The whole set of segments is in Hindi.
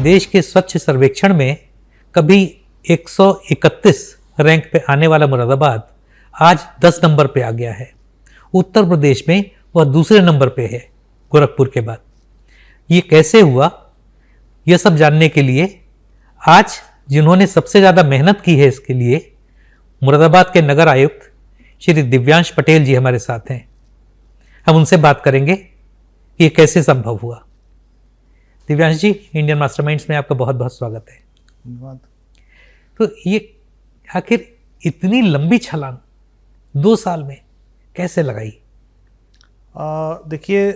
देश के स्वच्छ सर्वेक्षण में कभी 131 रैंक पे आने वाला मुरादाबाद आज 10 नंबर पे आ गया है। उत्तर प्रदेश में वह दूसरे नंबर पे है गोरखपुर के बाद। ये कैसे हुआ, यह सब जानने के लिए आज जिन्होंने सबसे ज़्यादा मेहनत की है इसके लिए, मुरादाबाद के नगर आयुक्त श्री दिव्यांश पटेल जी हमारे साथ हैं। हम उनसे बात करेंगे कि ये कैसे संभव हुआ। दिव्यांश जी, इंडियन मास्टरमाइंड्स में आपका बहुत बहुत स्वागत है। धन्यवाद। तो ये आखिर इतनी लंबी छलांग 2 साल में कैसे लगाई? देखिए,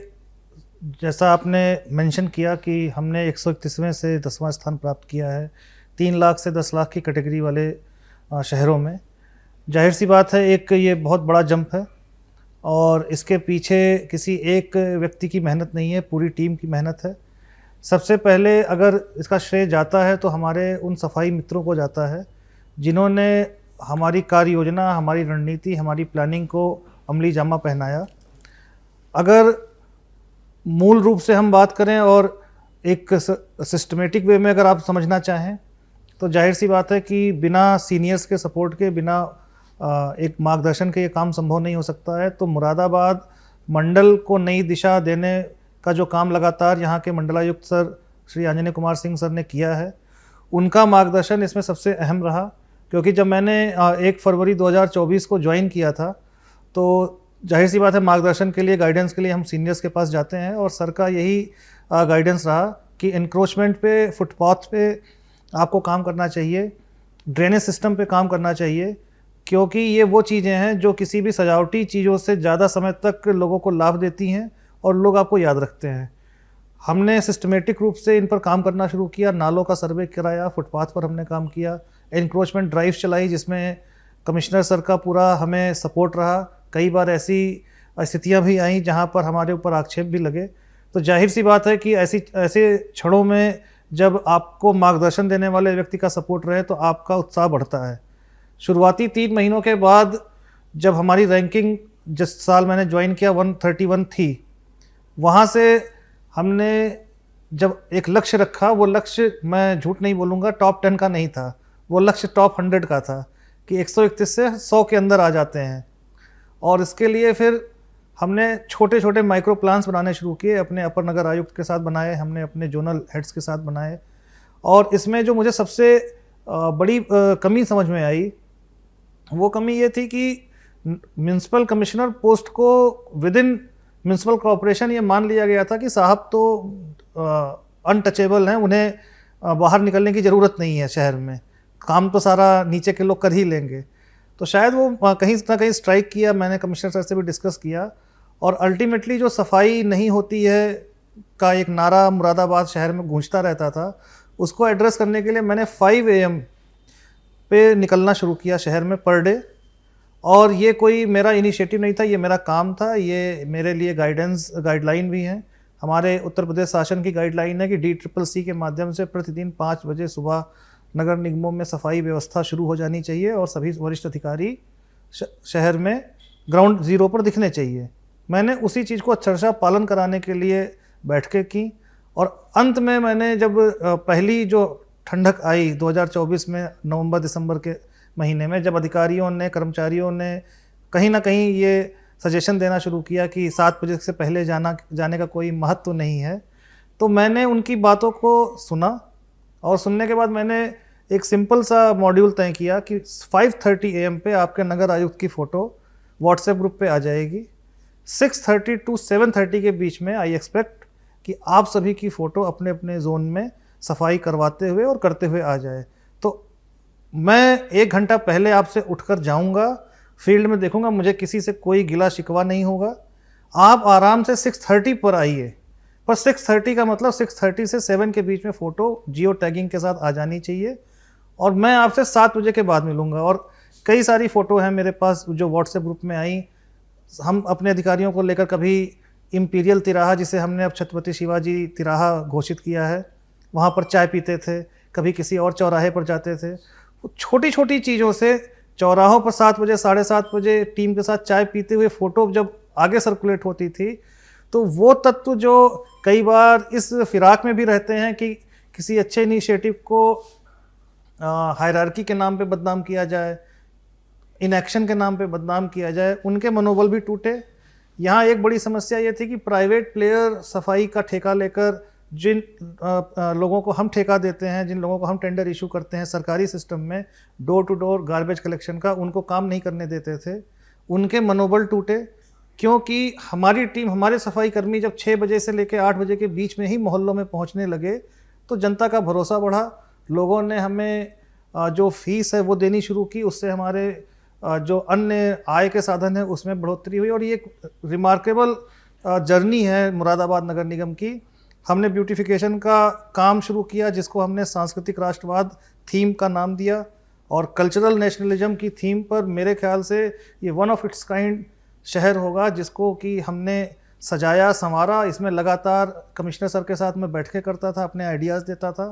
जैसा आपने मेंशन किया कि हमने 131वें से 10वां स्थान प्राप्त किया है 3 लाख से 10 लाख की कैटेगरी वाले शहरों में। जाहिर सी बात है, एक ये बहुत बड़ा जंप है और इसके पीछे किसी एक व्यक्ति की मेहनत नहीं है, पूरी टीम की मेहनत है। सबसे पहले अगर इसका श्रेय जाता है तो हमारे उन सफाई मित्रों को जाता है जिन्होंने हमारी कार्य योजना, हमारी रणनीति, हमारी प्लानिंग को अमली जामा पहनाया। अगर मूल रूप से हम बात करें और एक सिस्टमेटिक वे में अगर आप समझना चाहें तो जाहिर सी बात है कि बिना सीनियर्स के सपोर्ट के, बिना एक मार्गदर्शन के ये काम संभव नहीं हो सकता है। तो मुरादाबाद मंडल को नई दिशा देने का जो काम लगातार यहाँ के मंडलायुक्त सर श्री आंजनेय कुमार सिंह सर ने किया है, उनका मार्गदर्शन इसमें सबसे अहम रहा। क्योंकि जब मैंने 1 फरवरी 2024 को ज्वाइन किया था तो जाहिर सी बात है, मार्गदर्शन के लिए, गाइडेंस के लिए हम सीनियर्स के पास जाते हैं और सर का यही गाइडेंस रहा कि एनक्रोचमेंट पे, फुटपाथ पे आपको काम करना चाहिए, ड्रेनेज सिस्टम पे काम करना चाहिए, क्योंकि ये वो चीज़ें हैं जो किसी भी सजावटी चीज़ों से ज़्यादा समय तक लोगों को लाभ देती हैं और लोग आपको याद रखते हैं। हमने सिस्टमेटिक रूप से इन पर काम करना शुरू किया, नालों का सर्वे कराया, फुटपाथ पर हमने काम किया, एनक्रोचमेंट ड्राइव चलाई जिसमें कमिश्नर सर का पूरा हमें सपोर्ट रहा। कई बार ऐसी स्थितियां भी आई जहां पर हमारे ऊपर आक्षेप भी लगे। तो जाहिर सी बात है कि ऐसे क्षणों में जब आपको मार्गदर्शन देने वाले व्यक्ति का सपोर्ट रहे तो आपका उत्साह बढ़ता है। शुरुआती 3 महीनों के बाद जब हमारी रैंकिंग जिस साल मैंने ज्वाइन किया 131 थी, वहाँ से हमने जब एक लक्ष्य रखा, वो लक्ष्य मैं झूठ नहीं बोलूँगा टॉप 10 का नहीं था, वो लक्ष्य टॉप 100 का था कि 131 से 100 के अंदर आ जाते हैं। और इसके लिए फिर हमने छोटे छोटे माइक्रो प्लान्स बनाने शुरू किए, अपने अपर नगर आयुक्त के साथ बनाए, हमने अपने जोनल हेड्स के साथ बनाए। और इसमें जो मुझे सबसे बड़ी कमी समझ में आई, वो कमी ये थी कि म्यूनसिपल कमिश्नर पोस्ट को विद इन म्यूनसिपल कॉरपोरेशन ये मान लिया गया था कि साहब तो अनटचेबल हैं, उन्हें बाहर निकलने की ज़रूरत नहीं है, शहर में काम तो सारा नीचे के लोग कर ही लेंगे। तो शायद वो कहीं ना कहीं स्ट्राइक किया। मैंने कमिश्नर सर से भी डिस्कस किया और अल्टीमेटली जो सफाई नहीं होती है का एक नारा मुरादाबाद शहर में गूंजता रहता था, उसको एड्रेस करने के लिए मैंने 5 AM पे निकलना शुरू किया शहर में पर डे। और ये कोई मेरा इनिशिएटिव नहीं था, ये मेरा काम था, ये मेरे लिए गाइडलाइन भी हैं। हमारे उत्तर प्रदेश शासन की गाइडलाइन है कि DCCC के माध्यम से प्रतिदिन 5 बजे सुबह नगर निगमों में सफाई व्यवस्था शुरू हो जानी चाहिए और सभी वरिष्ठ अधिकारी शहर में ग्राउंड ज़ीरो पर दिखने चाहिए। मैंने उसी चीज़ को अक्षरशः पालन कराने के लिए बैठकें की और अंत में मैंने जब पहली जो ठंडक आई 2024 में नवंबर दिसंबर के महीने में, जब अधिकारियों ने, कर्मचारियों ने कहीं ना कहीं ये सजेशन देना शुरू किया कि 7 बजे से पहले जाने का कोई महत्व नहीं है, तो मैंने उनकी बातों को सुना और सुनने के बाद मैंने एक सिंपल सा मॉड्यूल तय किया कि 5:30 AM पे आपके नगर आयुक्त की फ़ोटो व्हाट्सएप ग्रुप पे आ जाएगी। 6:30 to 7:30 के बीच में आई एक्सपेक्ट कि आप सभी की फ़ोटो अपने अपने जोन में सफाई करवाते हुए और करते हुए आ जाए। तो मैं 1 घंटा पहले आपसे उठकर जाऊंगा, फील्ड में देखूंगा, मुझे किसी से कोई गिला शिकवा नहीं होगा। आप आराम से 6:30 पर आइए, पर 6:30 का मतलब 6:30 से 7 के बीच में फ़ोटो जियो टैगिंग के साथ आ जानी चाहिए और मैं आपसे 7 बजे के बाद मिलूंगा। और कई सारी फ़ोटो हैं मेरे पास जो व्हाट्सएप ग्रुप में आई। हम अपने अधिकारियों को लेकर कभी इम्पीरियल तिराहा, जिसे हमने अब छत्रपति शिवाजी तिराहा घोषित किया है, वहाँ पर चाय पीते थे, कभी किसी और चौराहे पर जाते थे। छोटी छोटी चीज़ों से चौराहों पर 7 बजे, 7:30 बजे टीम के साथ चाय पीते हुए फ़ोटो जब आगे सर्कुलेट होती थी, तो वो तत्व जो कई बार इस फिराक में भी रहते हैं कि किसी अच्छे इनिशिएटिव को हायरार्की के नाम पे बदनाम किया जाए, इनएक्शन के नाम पे बदनाम किया जाए, उनके मनोबल भी टूटे। यहाँ एक बड़ी समस्या ये थी कि प्राइवेट प्लेयर सफाई का ठेका लेकर जिन लोगों को हम ठेका देते हैं, जिन लोगों को हम टेंडर इशू करते हैं सरकारी सिस्टम में door to door garbage collection का, उनको काम नहीं करने देते थे। उनके मनोबल टूटे क्योंकि हमारी टीम, हमारे सफाई कर्मी जब 6 बजे से लेकर 8 बजे के बीच में ही मोहल्लों में पहुंचने लगे तो जनता का भरोसा बढ़ा। लोगों ने हमें जो फीस है वो देनी शुरू की, उससे हमारे जो अन्य आय के साधन है उसमें बढ़ोतरी हुई। और ये एक रिमार्केबल जर्नी है मुरादाबाद नगर निगम की। हमने ब्यूटिफिकेशन का काम शुरू किया जिसको हमने सांस्कृतिक राष्ट्रवाद थीम का नाम दिया, और कल्चरल नेशनलिज्म की थीम पर मेरे ख्याल से ये वन ऑफ इट्स काइंड शहर होगा जिसको कि हमने सजाया संवारा। इसमें लगातार कमिश्नर सर के साथ मैं बैठ के करता था, अपने आइडियाज़ देता था,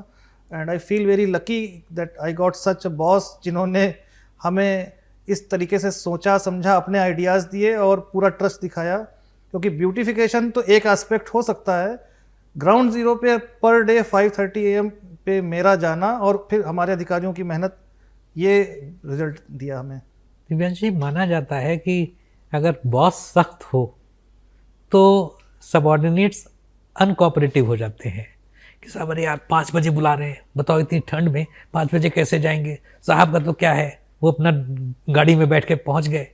and I feel very lucky that I got such a boss जिन्होंने हमें इस तरीके से सोचा समझा, अपने आइडियाज़ दिए और पूरा ट्रस्ट दिखाया। क्योंकि ब्यूटिफिकेशन तो एक एस्पेक्ट हो सकता है, ग्राउंड ज़ीरो पे पर डे 5:30 AM पे मेरा जाना और फिर हमारे अधिकारियों की मेहनत, ये रिजल्ट दिया हमें। दिव्यांश जी, माना जाता है कि अगर बॉस सख्त हो तो सबऑर्डिनेट्स अनकोऑपरेटिव हो जाते हैं कि साहब अरे यार 5 बजे बुला रहे हैं, बताओ इतनी ठंड में 5 बजे कैसे जाएंगे, साहब का तो क्या है, वो अपना गाड़ी में बैठ के पहुंच गए।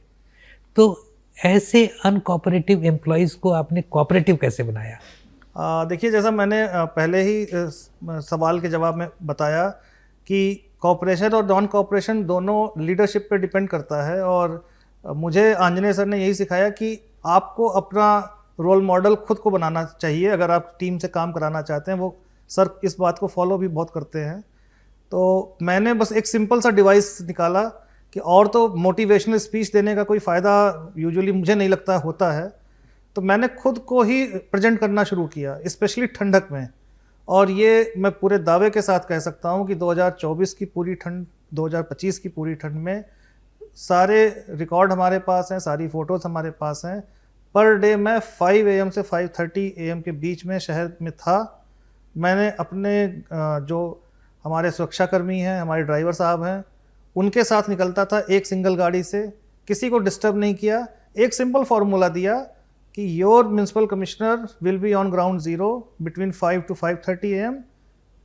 तो ऐसे अनकोऑपरेटिव एम्प्लॉयज़ को आपने कोऑपरेटिव कैसे बनाया? देखिए, जैसा मैंने पहले ही सवाल के जवाब में बताया कि कोऑपरेशन और नॉन कोऑपरेशन दोनों लीडरशिप पे डिपेंड करता है। और मुझे आंजनेय सर ने यही सिखाया कि आपको अपना रोल मॉडल खुद को बनाना चाहिए अगर आप टीम से काम कराना चाहते हैं। वो सर इस बात को फॉलो भी बहुत करते हैं। तो मैंने बस एक सिंपल सा डिवाइस निकाला कि और तो मोटिवेशनल स्पीच देने का कोई फ़ायदा यूजुअली मुझे नहीं लगता होता है, तो मैंने खुद को ही प्रेजेंट करना शुरू किया, स्पेशली ठंडक में। और ये मैं पूरे दावे के साथ कह सकता हूँ कि 2024 की पूरी ठंड, 2025 की पूरी ठंड में सारे रिकॉर्ड हमारे पास हैं, सारी फ़ोटोज़ हमारे पास हैं। पर डे मैं 5 AM से 5:30 AM के बीच में शहर में था। मैंने अपने जो हमारे सुरक्षाकर्मी हैं, हमारे ड्राइवर साहब हैं, उनके साथ निकलता था एक सिंगल गाड़ी से, किसी को डिस्टर्ब नहीं किया। एक सिंपल फार्मूला दिया कि your municipal commissioner will be on ground zero between 5 to 5:30 AM,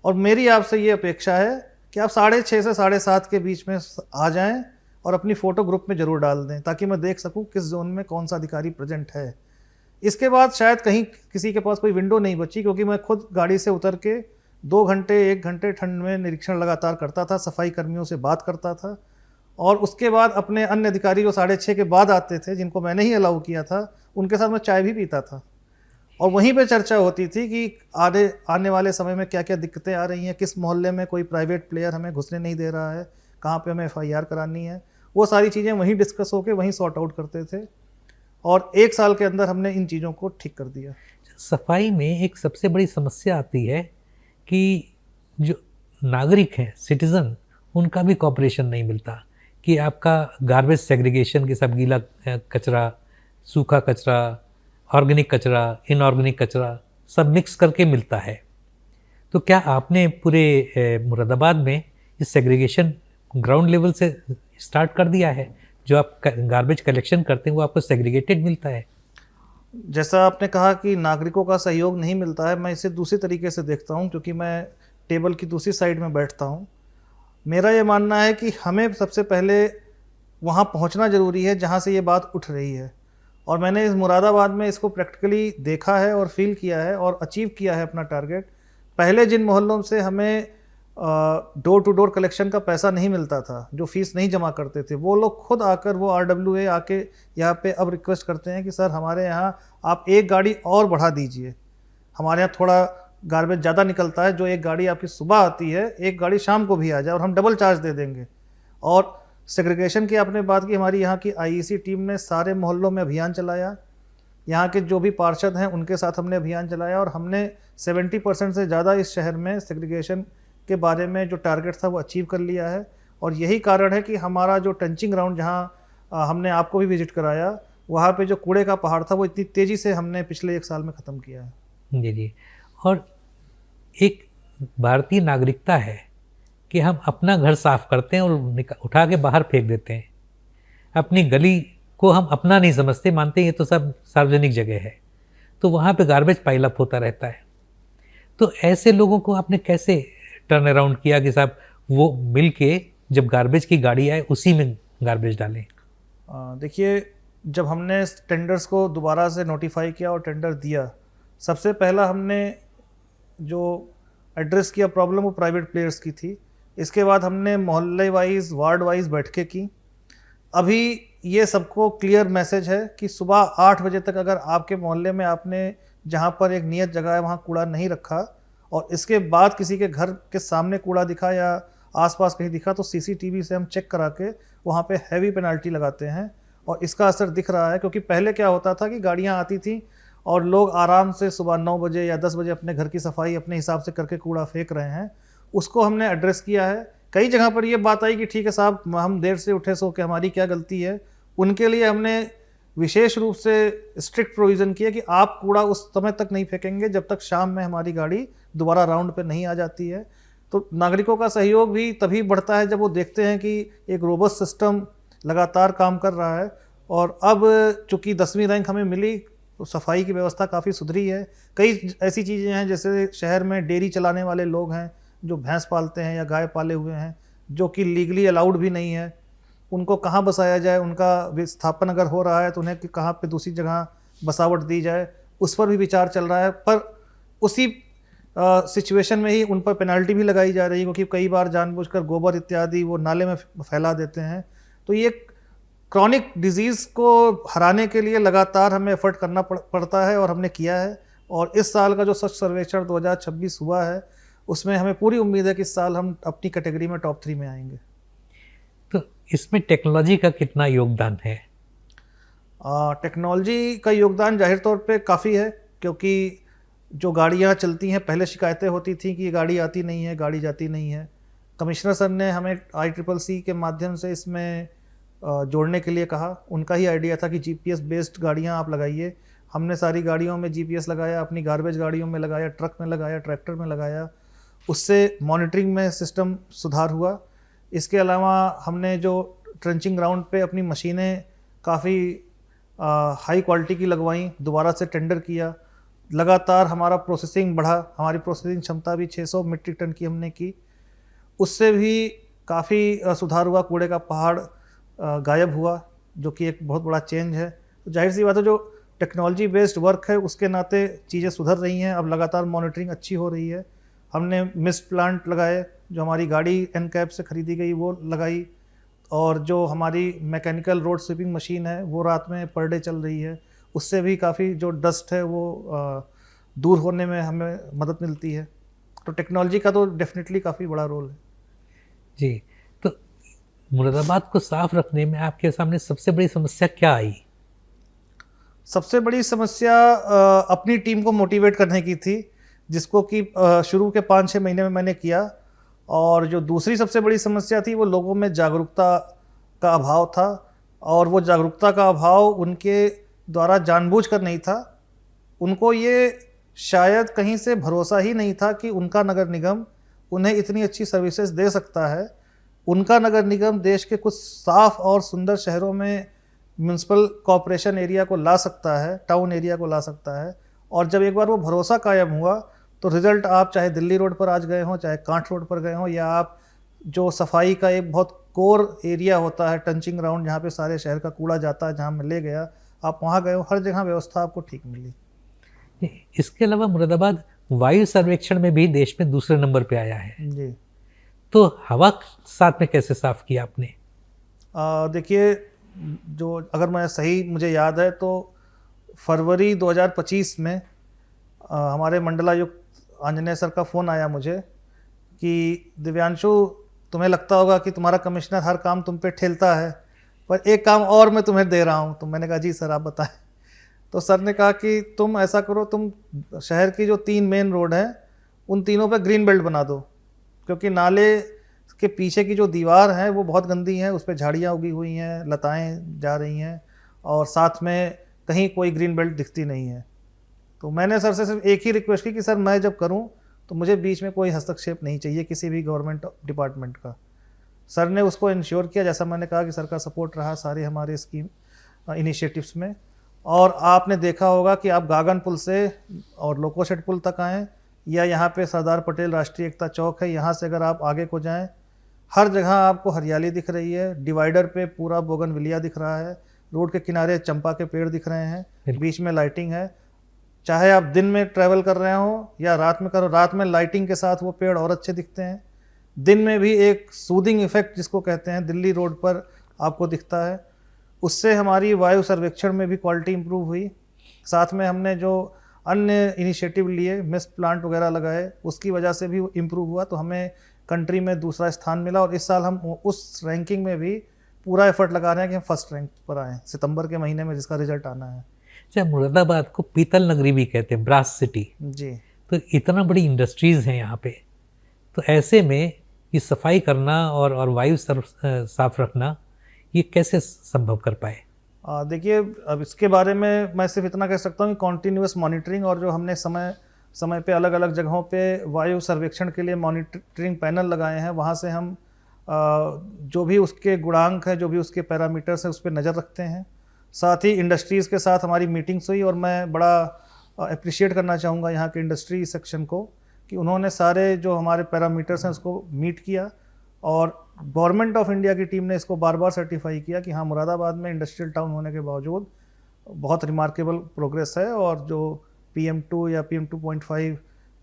और मेरी आपसे ये अपेक्षा है कि आप 6:30 से 7:30 के बीच में आ जाएं और अपनी फ़ोटो ग्रुप में ज़रूर डाल दें ताकि मैं देख सकूं किस जोन में कौन सा अधिकारी प्रेजेंट है। इसके बाद शायद कहीं किसी के पास कोई विंडो नहीं बची, क्योंकि मैं खुद गाड़ी से उतर के 2 घंटे 1 घंटे ठंड में निरीक्षण लगातार करता था, सफाई कर्मियों से बात करता था, और उसके बाद अपने अन्य अधिकारी जो 6:30 के बाद आते थे जिनको मैंने ही अलाउ किया था, उनके साथ मैं चाय भी पीता था। और वहीं पे चर्चा होती थी कि आने वाले समय में क्या क्या दिक्कतें आ रही हैं, किस मोहल्ले में कोई प्राइवेट प्लेयर हमें घुसने नहीं दे रहा है, कहाँ पे हमें FIR करानी है। वो सारी चीज़ें वहीं डिस्कस होकर वहीं सॉर्ट आउट करते थे, और 1 साल के अंदर हमने इन चीज़ों को ठीक कर दिया। सफाई में एक सबसे बड़ी समस्या आती है कि जो नागरिक हैं, सिटीज़न, उनका भी कॉपरेशन नहीं मिलता कि आपका गार्बेज सेग्रीगेशन के सब गीला कचरा, सूखा कचरा, ऑर्गेनिक कचरा, इनऑर्गेनिक कचरा सब मिक्स करके मिलता है। तो क्या आपने पूरे मुरादाबाद में इस सेग्रीगेशन ग्राउंड लेवल से स्टार्ट कर दिया है? जो आप गार्बेज कलेक्शन करते हैं वो आपको सेग्रीगेटेड मिलता है? जैसा आपने कहा कि नागरिकों का सहयोग नहीं मिलता है, मैं इसे दूसरी तरीके से देखता हूँ, क्योंकि मैं टेबल की दूसरी साइड में बैठता हूँ। मेरा ये मानना है कि हमें सबसे पहले वहाँ पहुँचना ज़रूरी है जहाँ से ये बात उठ रही है, और मैंने इस मुरादाबाद में इसको प्रैक्टिकली देखा है और फील किया है और अचीव किया है अपना टारगेट। पहले जिन मोहल्लों से हमें डोर टू डोर कलेक्शन का पैसा नहीं मिलता था, जो फीस नहीं जमा करते थे, वो लोग खुद आकर, वो RWA आके यहाँ पे अब रिक्वेस्ट करते हैं कि सर हमारे यहाँ आप एक गाड़ी और बढ़ा दीजिए, हमारे यहाँ थोड़ा गार्बेज ज़्यादा निकलता है, जो एक गाड़ी आपकी सुबह आती है एक गाड़ी शाम को भी आ जाए और हम डबल चार्ज दे देंगे। और सेग्रीगेशन की आपने बात की, हमारी यहाँ की IEC टीम ने सारे मोहल्लों में अभियान चलाया, यहाँ के जो भी पार्षद हैं उनके साथ हमने अभियान चलाया, और हमने 70% से ज़्यादा इस शहर में सेग्रीगेशन के बारे में जो टारगेट था वो अचीव कर लिया है। और यही कारण है कि हमारा जो टंचिंग ग्राउंड, जहाँ हमने आपको भी विजिट कराया, वहाँ पे जो कूड़े का पहाड़ था वो इतनी तेज़ी से हमने पिछले 1 साल में ख़त्म किया है। जी जी। और एक भारतीय नागरिकता है कि हम अपना घर साफ करते हैं और उठा के बाहर फेंक देते हैं। अपनी गली को हम अपना नहीं समझते, मानते हैं ये तो सब सार्वजनिक जगह है, तो वहाँ पे गार्बेज पाइल अप होता रहता है। तो ऐसे लोगों को आपने कैसे टर्न अराउंड किया कि साहब वो मिल के जब गार्बेज की गाड़ी आए उसी में गार्बेज डालें? देखिए, जब हमने टेंडर्स को दोबारा से नोटिफाई किया और टेंडर दिया, सबसे पहला हमने जो एड्रेस किया प्रॉब्लम वो प्राइवेट प्लेयर्स की थी। इसके बाद हमने मोहल्ले वाइज, वार्ड वाइज बैठकें की। अभी ये सबको क्लियर मैसेज है कि सुबह 8 बजे तक अगर आपके मोहल्ले में आपने जहाँ पर एक नियत जगह है वहाँ कूड़ा नहीं रखा और इसके बाद किसी के घर के सामने कूड़ा दिखा या आसपास कहीं दिखा, तो सीसीटीवी से हम चेक करा के वहाँ पे हैवी पेनल्टी लगाते हैं। और इसका असर दिख रहा है, क्योंकि पहले क्या होता था कि गाड़ियाँ आती थी और लोग आराम से सुबह 9 बजे या 10 बजे अपने घर की सफाई अपने हिसाब से करके कूड़ा फेंक रहे हैं। उसको हमने एड्रेस किया है। कई जगह पर ये बात आई कि ठीक है साहब, हम देर से उठे सो के हमारी क्या गलती है। उनके लिए हमने विशेष रूप से स्ट्रिक्ट प्रोविज़न किया कि आप कूड़ा उस समय तक नहीं फेंकेंगे जब तक शाम में हमारी गाड़ी दोबारा राउंड पे नहीं आ जाती है। तो नागरिकों का सहयोग भी तभी बढ़ता है जब वो देखते हैं कि एक रोबस्ट सिस्टम लगातार काम कर रहा है। और अब चूँकि 10वीं रैंक हमें मिली तो सफाई की व्यवस्था काफ़ी सुधरी है। कई ऐसी चीज़ें हैं, जैसे शहर में डेयरी चलाने वाले लोग हैं जो भैंस पालते हैं या गाय पाले हुए हैं, जो कि लीगली अलाउड भी नहीं है, उनको कहाँ बसाया जाए, उनका विस्थापन अगर हो रहा है तो उन्हें कहाँ पे दूसरी जगह बसावट दी जाए, उस पर भी विचार चल रहा है। पर उसी सिचुएशन में ही उन पर पेनल्टी भी लगाई जा रही है, क्योंकि कई बार जानबूझकर गोबर इत्यादि वो नाले में फैला देते हैं। तो ये क्रॉनिक डिजीज़ को हराने के लिए लगातार हमें एफर्ट करना पड़ता है और हमने किया है। और इस साल का जो स्वच्छ सर्वेक्षण 2026 हुआ है, उसमें हमें पूरी उम्मीद है कि इस साल हम अपनी कैटेगरी में टॉप 3 में आएंगे। तो इसमें टेक्नोलॉजी का कितना योगदान है? टेक्नोलॉजी का योगदान जाहिर तौर पे काफ़ी है, क्योंकि जो गाड़ियाँ चलती हैं, पहले शिकायतें होती थी कि ये गाड़ी आती नहीं है, गाड़ी जाती नहीं है। कमिश्नर सर ने हमें ICCC के माध्यम से इसमें जोड़ने के लिए कहा। उनका ही आइडिया था कि GPS बेस्ड गाड़ियाँ आप लगाइए। हमने सारी गाड़ियों में GPS लगाया, अपनी गार्बेज गाड़ियों में लगाया, ट्रक में लगाया, ट्रैक्टर में लगाया। उससे मॉनिटरिंग में सिस्टम सुधार हुआ। इसके अलावा हमने जो ट्रेंचिंग ग्राउंड पे अपनी मशीनें काफ़ी हाई क्वालिटी की लगवाई, दोबारा से टेंडर किया, लगातार हमारा प्रोसेसिंग बढ़ा। हमारी प्रोसेसिंग क्षमता भी 600 मीट्रिक टन की हमने की। उससे भी काफ़ी सुधार हुआ, कूड़े का पहाड़ गायब हुआ, जो कि एक बहुत बड़ा चेंज है। तो जाहिर सी बात है, जो टेक्नोलॉजी बेस्ड वर्क है उसके नाते चीज़ें सुधर रही हैं। अब लगातार मॉनिटरिंग अच्छी हो रही है। हमने मिस्ट प्लांट लगाए, जो हमारी गाड़ी एनकैप से ख़रीदी गई वो लगाई, और जो हमारी मैकेनिकल रोड स्वीपिंग मशीन है वो रात में पर डे चल रही है। उससे भी काफ़ी जो डस्ट है वो दूर होने में हमें मदद मिलती है। तो टेक्नोलॉजी का तो डेफिनेटली काफ़ी बड़ा रोल है। जी, तो मुरादाबाद को साफ रखने में आपके सामने सबसे बड़ी समस्या क्या आई? सबसे बड़ी समस्या अपनी टीम को मोटिवेट करने की थी, जिसको कि शुरू के 5-6 महीने में मैंने किया। और जो दूसरी सबसे बड़ी समस्या थी वो लोगों में जागरूकता का अभाव था, और वो जागरूकता का अभाव उनके द्वारा जानबूझकर नहीं था। उनको ये शायद कहीं से भरोसा ही नहीं था कि उनका नगर निगम उन्हें इतनी अच्छी सर्विसेज दे सकता है। उनका नगर निगम देश के कुछ साफ़ और सुंदर शहरों में म्यूनसिपल कॉरपोरेशन एरिया को ला सकता है, टाउन एरिया को ला सकता है। और जब एक बार वो भरोसा कायम हुआ तो रिज़ल्ट, आप चाहे दिल्ली रोड पर आज गए हों, चाहे कांठ रोड पर गए हों, या आप जो सफाई का एक बहुत कोर एरिया होता है, टंचिंग ग्राउंड, जहाँ पे सारे शहर का कूड़ा जाता है, जहाँ मैं ले गया, आप वहाँ गए हो, हर जगह व्यवस्था आपको ठीक मिली। इसके अलावा मुरादाबाद वायु सर्वेक्षण में भी देश में दूसरे नंबर पे आया है। जी। तो हवा साथ में कैसे साफ किया आपने? देखिए, जो अगर मैं सही मुझे याद है तो फरवरी 2025 में हमारे मंडलायुक्त आंजनेय सर का फ़ोन आया मुझे कि दिव्यांशु, तुम्हें लगता होगा कि तुम्हारा कमिश्नर हर काम तुम पे ठेलता है, पर एक काम और मैं तुम्हें दे रहा हूँ। तो मैंने कहा जी सर, आप बताएं। तो सर ने कहा कि तुम ऐसा करो, तुम शहर की जो 3 मेन रोड हैं उन तीनों पे ग्रीन बेल्ट बना दो, क्योंकि नाले के पीछे की जो दीवार है वो बहुत गंदी है, उस पर झाड़ियाँ उगी हुई हैं, लताएं जा रही हैं, और साथ में कहीं कोई ग्रीन बेल्ट दिखती नहीं है। तो मैंने सर से सिर्फ एक ही रिक्वेस्ट की कि सर मैं जब करूं तो मुझे बीच में कोई हस्तक्षेप नहीं चाहिए किसी भी गवर्नमेंट डिपार्टमेंट का। सर ने उसको इंश्योर किया, जैसा मैंने कहा कि सर का सपोर्ट रहा सारे हमारे स्कीम इनिशिएटिव्स में। और आपने देखा होगा कि आप गागन पुल से और लोकोशेट पुल तक आएँ या यहाँ पे सरदार पटेल राष्ट्रीय एकता चौक है, यहाँ से अगर आप आगे को जाएं, हर जगह आपको हरियाली दिख रही है। डिवाइडर पे पूरा बोगनविलिया दिख रहा है, रोड के किनारे चंपा के पेड़ दिख रहे हैं, बीच में लाइटिंग है। चाहे आप दिन में ट्रैवल कर रहे हो या रात में करो, रात में लाइटिंग के साथ वो पेड़ और अच्छे दिखते हैं। दिन में भी एक सूदिंग इफेक्ट जिसको कहते हैं दिल्ली रोड पर आपको दिखता है। उससे हमारी वायु सर्वेक्षण में भी क्वालिटी इंप्रूव हुई। साथ में हमने जो अन्य इनिशिएटिव लिए, मिस्ट प्लांट वगैरह लगाए, उसकी वजह से भी इम्प्रूव हुआ। तो हमें कंट्री में दूसरा स्थान मिला और इस साल हम उस रैंकिंग में भी पूरा एफर्ट लगा रहे हैं कि हम फर्स्ट रैंक पर आएँ सितंबर के महीने में, जिसका रिजल्ट आना है। अच्छा, मुरादाबाद को पीतल नगरी भी कहते हैं, ब्रास सिटी जी। तो इतना बड़ी इंडस्ट्रीज़ हैं यहाँ पे, तो ऐसे में ये सफाई करना और वायु साफ रखना ये कैसे संभव कर पाए? देखिए, अब इसके बारे में मैं सिर्फ इतना कह सकता हूँ कि कॉन्टीन्यूअस मॉनिटरिंग और जो हमने समय समय पे अलग अलग जगहों पे वायु सर्वेक्षण के लिए मॉनिटरिंग पैनल लगाए हैं, वहाँ से हम जो भी उसके गुणांक है, जो भी उसके पैरामीटर्स हैं, उस पर नज़र रखते हैं। साथ ही इंडस्ट्रीज़ के साथ हमारी मीटिंग्स हुई और मैं बड़ा अप्रिशिएट करना चाहूँगा यहाँ के इंडस्ट्री सेक्शन को कि उन्होंने सारे जो हमारे पैरामीटर्स हैं उसको मीट किया और गवर्नमेंट ऑफ इंडिया की टीम ने इसको बार बार सर्टिफाई किया कि हाँ, मुरादाबाद में इंडस्ट्रियल टाउन होने के बावजूद बहुत रिमार्केबल प्रोग्रेस है और जो PM2 या PM2.5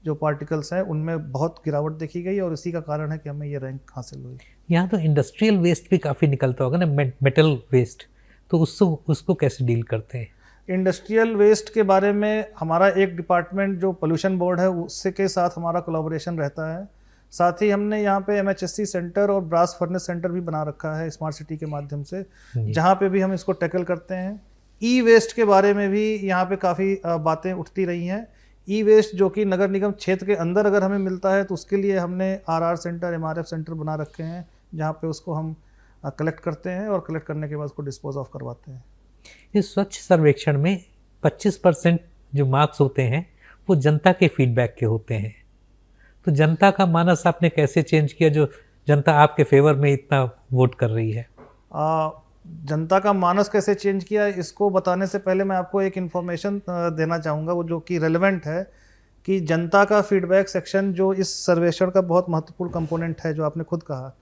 जो पार्टिकल्स हैं उनमें बहुत गिरावट देखी गई और इसी का कारण है कि हमें ये रैंक हासिल हुई। यहाँ तो इंडस्ट्रियल वेस्ट भी काफ़ी निकलता होगा ना, मेटल वेस्ट, तो उसको कैसे डील करते हैं? इंडस्ट्रियल वेस्ट के बारे में हमारा एक डिपार्टमेंट जो पोल्यूशन बोर्ड है उससे के साथ हमारा कोलैबोरेशन रहता है। साथ ही हमने यहाँ पे MHSC सेंटर और ब्रास फर्नेस सेंटर भी बना रखा है स्मार्ट सिटी के माध्यम से, जहाँ पे भी हम इसको टैकल करते हैं। ई वेस्ट के बारे में भी यहाँ पे काफ़ी बातें उठती रही हैं। ई वेस्ट जो कि नगर निगम क्षेत्र के अंदर अगर हमें मिलता है तो उसके लिए हमने RR सेंटर, MRF सेंटर बना रखे हैं, जहाँ पे उसको हम कलेक्ट करते हैं और कलेक्ट करने के बाद उसको डिस्पोज ऑफ करवाते हैं। इस स्वच्छ सर्वेक्षण में 25% जो मार्क्स होते हैं वो जनता के फीडबैक के होते हैं, तो जनता का मानस आपने कैसे चेंज किया जो जनता आपके फेवर में इतना वोट कर रही है? जनता का मानस कैसे चेंज किया, इसको बताने से पहले मैं आपको एक इन्फॉर्मेशन देना चाहूँगा वो जो कि रेलेवेंट है, कि जनता का फीडबैक सेक्शन जो इस सर्वेक्षण का बहुत महत्वपूर्ण कंपोनेंट है, जो आपने खुद कहा।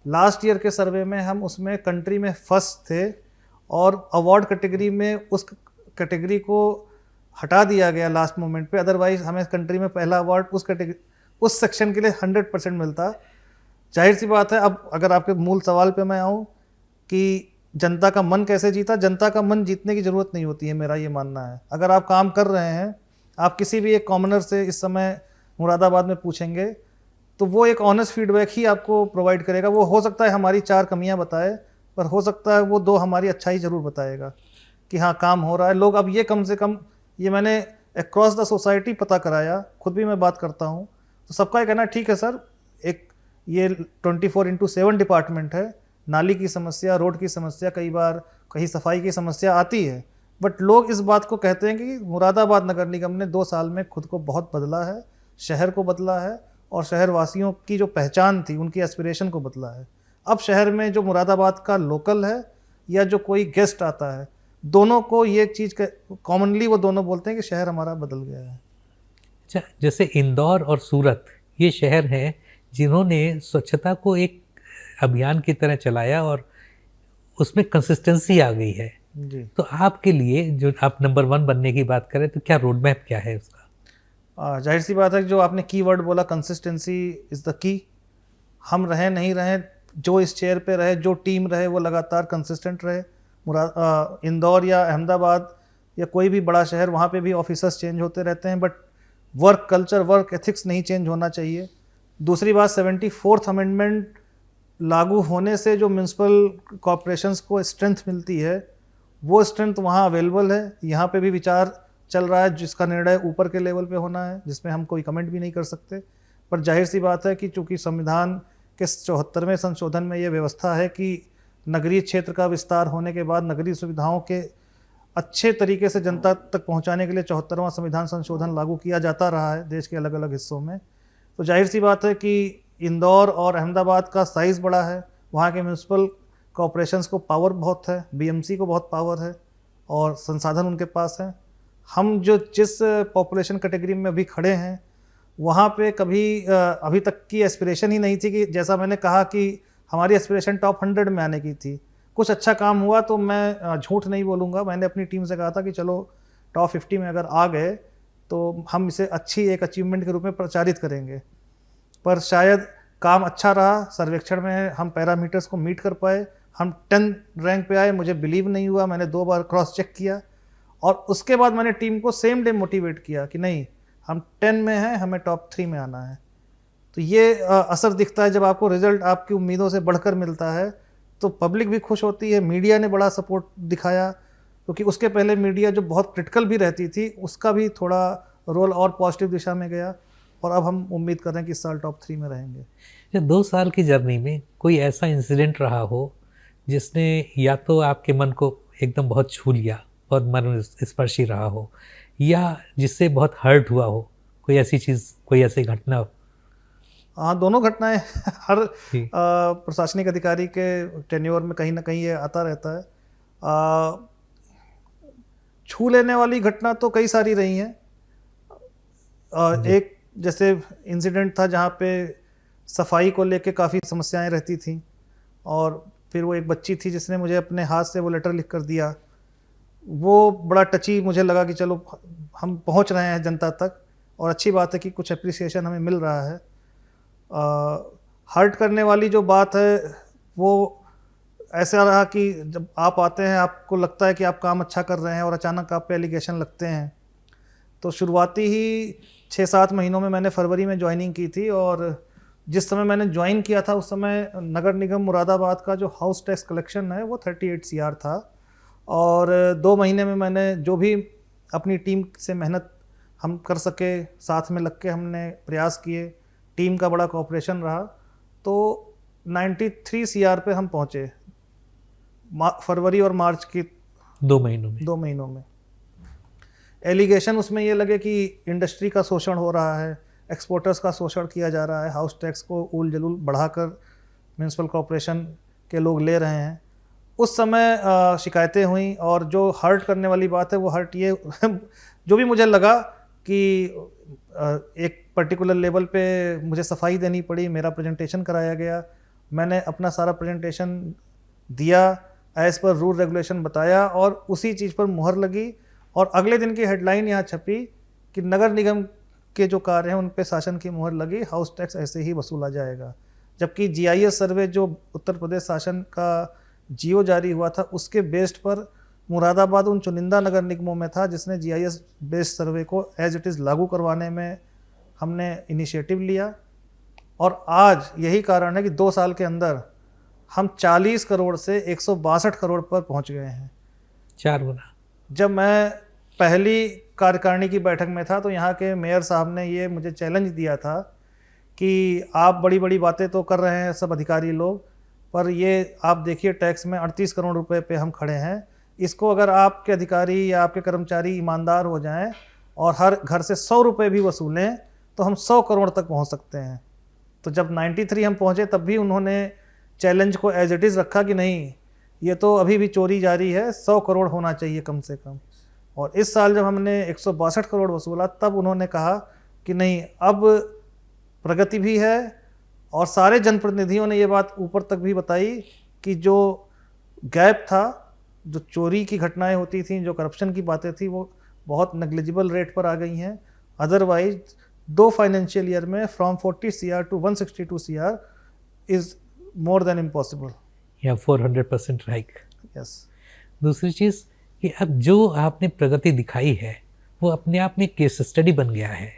लास्ट ईयर के सर्वे में हम उसमें कंट्री में फर्स्ट थे और अवार्ड कैटेगरी में उस कैटेगरी को हटा दिया गया लास्ट मोमेंट पे, अदरवाइज हमें कंट्री में पहला अवार्ड उस सेक्शन के लिए 100% मिलता। जाहिर सी बात है, अब अगर आपके मूल सवाल पे मैं आऊँ कि जनता का मन कैसे जीता, जनता का मन जीतने की ज़रूरत नहीं होती है, मेरा ये मानना है। अगर आप काम कर रहे हैं, आप किसी भी एक कॉमनर से इस समय मुरादाबाद में पूछेंगे तो वो एक ऑनेस्ट फीडबैक ही आपको प्रोवाइड करेगा। वो हो सकता है हमारी 4 कमियां बताए, पर हो सकता है वो 2 हमारी अच्छाई ज़रूर बताएगा कि हाँ काम हो रहा है। लोग अब ये कम से कम, ये मैंने अक्रॉस द सोसाइटी पता कराया, खुद भी मैं बात करता हूँ, तो सबका ये कहना ठीक है सर, एक ये 24/7 डिपार्टमेंट है, नाली की समस्या, रोड की समस्या, कई बार कहीं सफाई की समस्या आती है, बट लोग इस बात को कहते हैं कि मुरादाबाद नगर निगम ने 2 साल में खुद को बहुत बदला है, शहर को बदला है और शहर वासियों की जो पहचान थी, उनकी एस्पिरेशन को बदला है। अब शहर में जो मुरादाबाद का लोकल है या जो कोई गेस्ट आता है, दोनों को ये चीज़ कॉमनली वो दोनों बोलते हैं कि शहर हमारा बदल गया है। अच्छा, जैसे इंदौर और सूरत ये शहर हैं जिन्होंने स्वच्छता को एक अभियान की तरह चलाया और उसमें कंसिस्टेंसी आ गई है जी। तो आपके लिए जो आप नंबर 1 बनने की बात करें तो क्या रोड मैप क्या है उसका? जाहिर सी बात है, जो आपने की वर्ड बोला, कंसिस्टेंसी इज़ द की। हम रहें नहीं रहें, जो इस चेयर पे रहे, जो टीम रहे, वो लगातार कंसिस्टेंट रहे। इंदौर या अहमदाबाद या कोई भी बड़ा शहर, वहाँ पे भी ऑफिसर्स चेंज होते रहते हैं, but work culture, work ethics नहीं चेंज होना चाहिए। दूसरी बात, 74th अमेंडमेंट लागू होने से जो म्यूनसिपल कॉरपोरेशंस को स्ट्रेंथ मिलती है, वो स्ट्रेंथ वहाँ अवेलेबल है। यहाँ पे भी विचार चल रहा है जिसका निर्णय ऊपर के लेवल पे होना है, जिसमें हम कोई कमेंट भी नहीं कर सकते। पर जाहिर सी बात है कि चूँकि संविधान के 74वें संशोधन में ये व्यवस्था है कि नगरीय क्षेत्र का विस्तार होने के बाद नगरीय सुविधाओं के अच्छे तरीके से जनता तक पहुंचाने के लिए 74वां संविधान संशोधन लागू किया जाता रहा है देश के अलग अलग हिस्सों में। तो जाहिर सी बात है कि इंदौर और अहमदाबाद का साइज़ बड़ा है, वहाँ के म्यूनसिपल कॉरपोरेशंस को पावर बहुत है, बीएमसी को बहुत पावर है और संसाधन उनके पास हैं। हम जो जिस पॉपुलेशन कैटेगरी में अभी खड़े हैं, वहाँ पे कभी अभी तक की एस्पिरेशन ही नहीं थी कि जैसा मैंने कहा कि हमारी एस्पिरेशन टॉप 100 में आने की थी। कुछ अच्छा काम हुआ तो मैं झूठ नहीं बोलूँगा, मैंने अपनी टीम से कहा था कि चलो टॉप 50 में अगर आ गए तो हम इसे अच्छी एक अचीवमेंट के रूप में प्रचारित करेंगे। पर शायद काम अच्छा रहा, सर्वेक्षण में हम पैरामीटर्स को मीट कर पाए, हम 10 रैंक पे आए। मुझे बिलीव नहीं हुआ, मैंने 2 बार क्रॉस चेक किया और उसके बाद मैंने टीम को सेम डे मोटिवेट किया कि नहीं, हम 10 में हैं, हमें टॉप 3 में आना है। तो ये असर दिखता है जब आपको रिजल्ट आपकी उम्मीदों से बढ़कर मिलता है, तो पब्लिक भी खुश होती है। मीडिया ने बड़ा सपोर्ट दिखाया, क्योंकि उसके पहले मीडिया जो बहुत क्रिटिकल भी रहती थी, उसका भी थोड़ा रोल और पॉजिटिव दिशा में गया और अब हम उम्मीद कर रहे हैं कि इस साल टॉप 3 में रहेंगे। ये 2 साल की जर्नी में कोई ऐसा इंसिडेंट रहा हो जिसने या तो आपके मन को एकदम बहुत छू लिया, बहुत मन स्पर्शी रहा हो, या जिससे बहुत हर्ट हुआ हो, कोई ऐसी चीज़, कोई ऐसी घटना? हाँ, दोनों घटनाएं हर जी। प्रशासनिक अधिकारी के टेन्योर में कहीं ना कहीं ये आता रहता है। छू लेने वाली घटना तो कई सारी रही हैं। एक जैसे इंसिडेंट था जहाँ पे सफाई को लेके काफ़ी समस्याएं रहती थी और फिर वो एक बच्ची थी जिसने मुझे अपने हाथ से वो लेटर लिख कर दिया। वो बड़ा टची मुझे लगा कि चलो हम पहुँच रहे हैं जनता तक और अच्छी बात है कि कुछ अप्रिसिएशन हमें मिल रहा है। हर्ट करने वाली जो बात है वो ऐसा रहा कि जब आप आते हैं, आपको लगता है कि आप काम अच्छा कर रहे हैं और अचानक आप पे एलिगेशन लगते हैं। तो शुरुआती ही 6-7 महीनों में, मैंने फरवरी में ज्वाइनिंग की थी और जिस समय मैंने ज्वाइन किया था उस समय नगर निगम मुरादाबाद का जो हाउस टैक्स कलेक्शन है वो 38 CR था और 2 महीने में मैंने जो भी अपनी टीम से मेहनत हम कर सके, साथ में लग के हमने प्रयास किए, टीम का बड़ा कोऑपरेशन रहा, तो 93 CR पे हम पहुँचे फरवरी और मार्च की 2 महीनों में। 2 महीनों में। एलिगेशन उसमें ये लगे कि इंडस्ट्री का शोषण हो रहा है, एक्सपोर्टर्स का शोषण किया जा रहा है, हाउस टैक्स को उल जलूल बढ़ाकर म्यूनसिपल कॉरपोरेशन के लोग ले रहे हैं। उस समय शिकायतें हुई और जो हर्ट करने वाली बात है वो हर्ट ये जो भी मुझे लगा कि एक पर्टिकुलर लेवल पे मुझे सफाई देनी पड़ी, मेरा प्रेजेंटेशन कराया गया, मैंने अपना सारा प्रेजेंटेशन दिया, एज पर रूल रेगुलेशन बताया और उसी चीज़ पर मुहर लगी और अगले दिन की हेडलाइन यहाँ छपी कि नगर निगम के जो कार्य हैं उन पे शासन की मुहर लगी, हाउस टैक्स ऐसे ही वसूला जाएगा। जबकि GIS सर्वे जो उत्तर प्रदेश शासन का जियो जारी हुआ था उसके बेस्ड पर मुरादाबाद उन चुनिंदा नगर निगमों में था जिसने GIS बेस्ड सर्वे को एज इट इज़ लागू करवाने में हमने इनिशिएटिव लिया और आज यही कारण है कि 2 साल के अंदर हम 40 करोड़ से 162 करोड़ पर पहुंच गए हैं, 4 गुना। जब मैं पहली कार्यकारिणी की बैठक में था तो यहाँ के मेयर साहब ने ये मुझे चैलेंज दिया था कि आप बड़ी बड़ी बातें तो कर रहे हैं सब अधिकारी लोग, पर ये आप देखिए टैक्स में 38 करोड़ रुपए पे हम खड़े हैं, इसको अगर आपके अधिकारी या आपके कर्मचारी ईमानदार हो जाएं और हर घर से 100 रुपये भी वसूलें तो हम 100 करोड़ तक पहुँच सकते हैं। तो जब 93 हम पहुँचे तब भी उन्होंने चैलेंज को एज इट इज़ रखा कि नहीं, ये तो अभी भी चोरी जारी है, 100 करोड़ होना चाहिए कम से कम। और इस साल जब हमने 162 करोड़ वसूला तब उन्होंने कहा कि नहीं, अब प्रगति भी है और सारे जनप्रतिनिधियों ने ये बात ऊपर तक भी बताई कि जो गैप था, जो चोरी की घटनाएं होती थी, जो करप्शन की बातें थी, वो बहुत नेग्लिजिबल रेट पर आ गई हैं। अदरवाइज 2 फाइनेंशियल ईयर में from 40 CR to 162 CR is more than impossible, या 400% हाइक। यस। दूसरी चीज़ कि अब जो आपने प्रगति दिखाई है वो अपने आप में केस स्टडी बन गया है,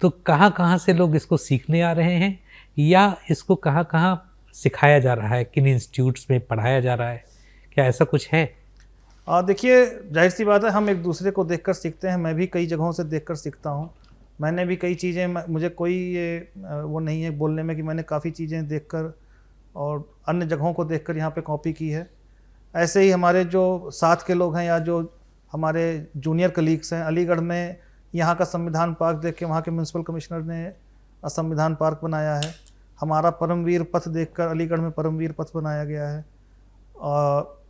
तो कहाँ कहाँ से लोग इसको सीखने आ रहे हैं या इसको कहाँ कहाँ सिखाया जा रहा है, किन इंस्टीट्यूट्स में पढ़ाया जा रहा है, क्या ऐसा कुछ है? देखिए, जाहिर सी बात है हम एक दूसरे को देखकर सीखते हैं, मैं भी कई जगहों से देखकर सीखता हूँ, मैंने भी कई चीज़ें, मुझे कोई ये वो नहीं है बोलने में कि मैंने काफ़ी चीज़ें देखकर और अन्य जगहों को देखकर यहाँ पे कॉपी की है। ऐसे ही हमारे जो साथ के लोग हैं या जो हमारे जूनियर कलीग्स हैं, अलीगढ़ में यहाँ का संविधान पार्क देख के वहाँ के म्यूनसिपल कमिश्नर ने संविधान पार्क बनाया है। हमारा परमवीर पथ देखकर अलीगढ़ में परमवीर पथ बनाया गया है।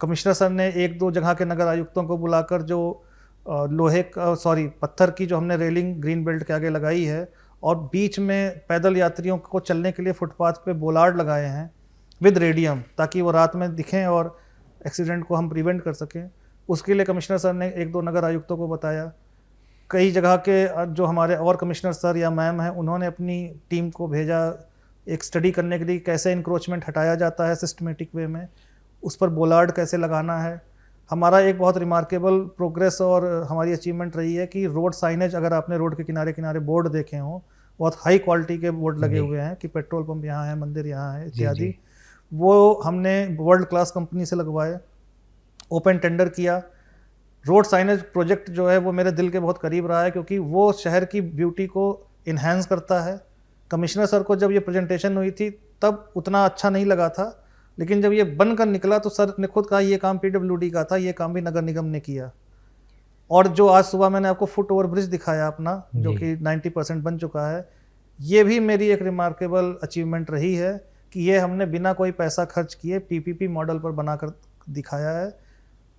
कमिश्नर सर ने 1-2 जगह के नगर आयुक्तों को बुलाकर जो पत्थर की जो हमने रेलिंग ग्रीन बेल्ट के आगे लगाई है और बीच में पैदल यात्रियों को चलने के लिए फुटपाथ पे बोलार्ड लगाए हैं विद रेडियम, ताकि वो रात में दिखें और एक्सीडेंट को हम प्रिवेंट कर सकें। उसके लिए कमिश्नर सर ने 1-2 नगर आयुक्तों को बताया। कई जगह के जो हमारे और कमिश्नर सर या मैम हैं, उन्होंने अपनी टीम को भेजा एक स्टडी करने के लिए कैसे इंक्रोचमेंट हटाया जाता है सिस्टमेटिक वे में, उस पर बोलार्ड कैसे लगाना है। हमारा एक बहुत रिमार्केबल प्रोग्रेस और हमारी अचीवमेंट रही है कि रोड साइनेज, अगर आपने रोड के किनारे किनारे बोर्ड देखे हों, बहुत हाई क्वालिटी के बोर्ड लगे हुए हैं कि पेट्रोल पंप यहाँ है, मंदिर यहाँ है इत्यादि, वो हमने वर्ल्ड क्लास कंपनी से लगवाए, ओपन टेंडर किया। रोड साइनेज प्रोजेक्ट जो है वो मेरे दिल के बहुत करीब रहा है, क्योंकि वो शहर की ब्यूटी को इन्हेंस करता है। कमिश्नर सर को जब ये प्रेजेंटेशन हुई थी तब उतना अच्छा नहीं लगा था, लेकिन जब ये बनकर निकला तो सर ने खुद कहा ये काम पीडब्ल्यूडी का था, ये काम भी नगर निगम ने किया। और जो आज सुबह मैंने आपको फुट ओवर ब्रिज दिखाया अपना, जो कि 90% बन चुका है, ये भी मेरी एक रिमार्केबल अचीवमेंट रही है कि ये हमने बिना कोई पैसा खर्च किए पीपीपी मॉडल पर बनाकर दिखाया है।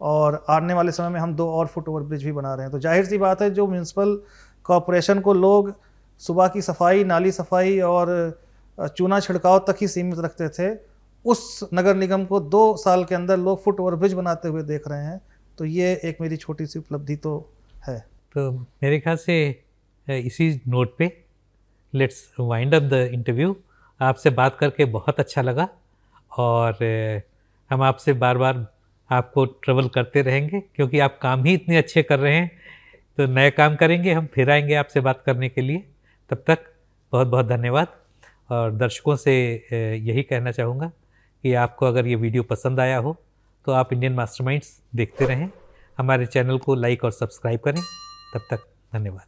और आने वाले समय में हम 2 और फुट ओवर ब्रिज भी बना रहे हैं। तो जाहिर सी बात है, जो म्यूनसिपल कॉरपोरेशन को लोग सुबह की सफाई, नाली सफाई और चूना छिड़काव तक ही सीमित रखते थे, उस नगर निगम को 2 साल के अंदर लोग फुट ओवर ब्रिज बनाते हुए देख रहे हैं। तो ये एक मेरी छोटी सी उपलब्धि तो है। तो मेरे ख्याल से इसी नोट पे let's wind up the interview. आपसे बात करके बहुत अच्छा लगा और हम आपसे बार बार आपको ट्रैवल करते रहेंगे, क्योंकि आप काम ही इतने अच्छे कर रहे हैं। तो नए काम करेंगे, हम फिर आएंगे आपसे बात करने के लिए। तब तक बहुत बहुत धन्यवाद। और दर्शकों से यही कहना चाहूँगा कि आपको अगर ये वीडियो पसंद आया हो तो आप इंडियन मास्टरमाइंड्स देखते रहें, हमारे चैनल को लाइक और सब्सक्राइब करें। तब तक धन्यवाद।